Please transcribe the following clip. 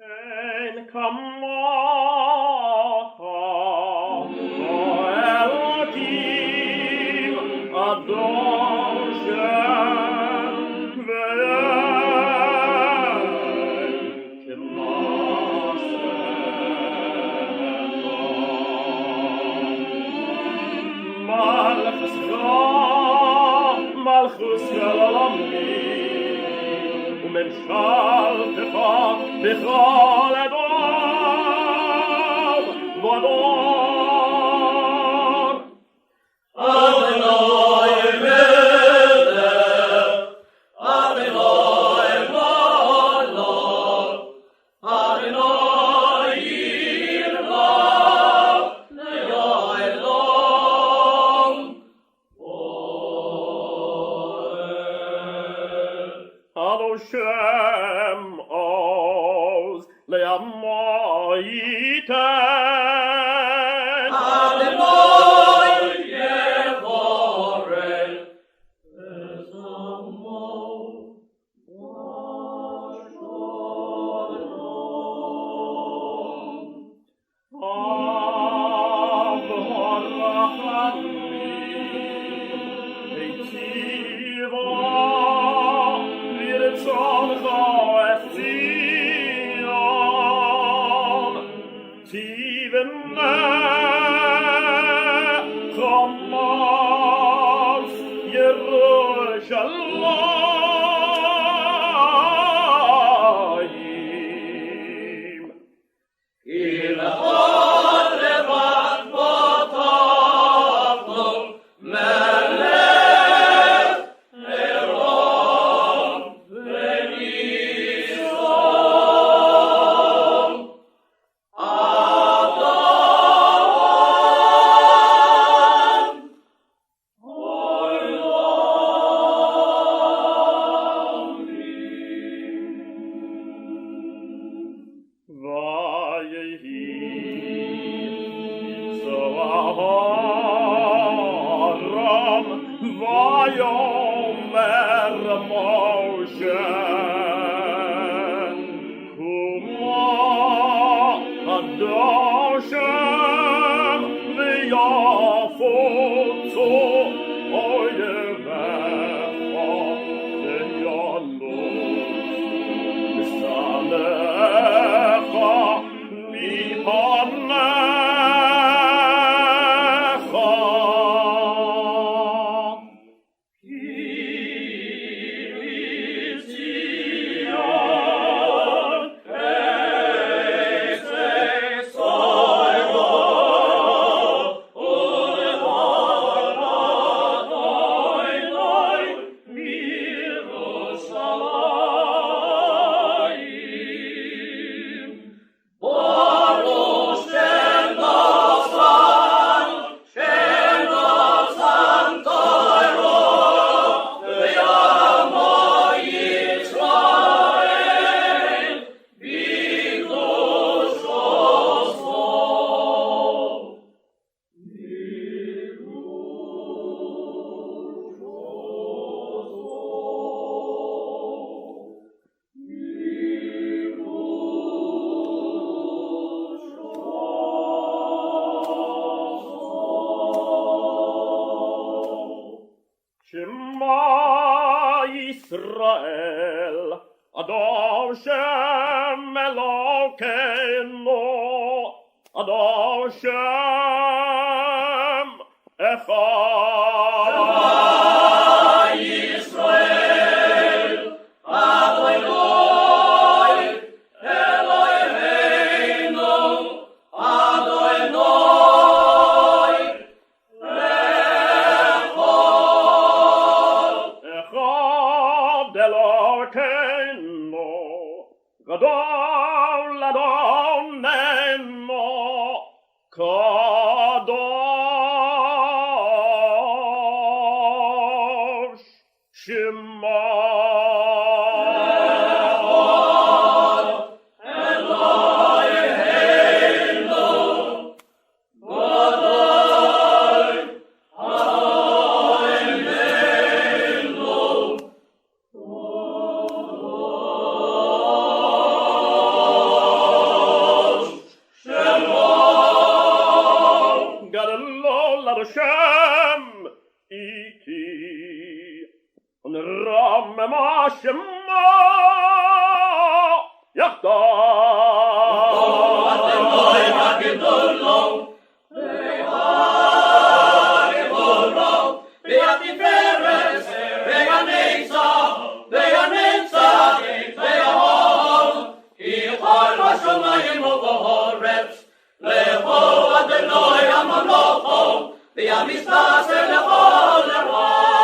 Ein Kamocha, Elohim, Adon Shem Ve'en K'masecha Malchus Yalomim U'memshaltecha B'chol Edom V'ador Adonai Melech Adonai Malach Adonai Yirvach Le'olam Ado Shem Oz Le'amoyiten Adonai Yevorech Ezamo Vasholom Avon Rachamim Eitzivo V'yitzoncha Etzion Tivneh Chamas Yerushalayim Ilachot levat potavlo Melech Erom V'Nishon Adam Vayehi Zoharam Vayomer Moshe Kuma Hadoshem V'yafutzu Oyevecha V'yalus V'salecha Mipanecha Kirizion Eisei Soigo Ulevaradoi Mirushalayim Baruch Shem Nosan Toiro V'yamo Yisrael B'kdushoso Shema Yisrael Adon Shem Elokeinu Adon Shem Echad Yisrael Adonai Eloheinu Adonai Echad Elokeinu Gadol Adonenu Kadosh Shema Eloheinu Gadol Adonenu shema yachdav. Adonai hagedolo, ve'hagedolo, ve'atiferes, ve'anetzach, ve'anetzach, ve'ahol, kichol hashamayim u'v'haaretz, lecho Adonai hamamlocho, ve'amispaser lecho lecho.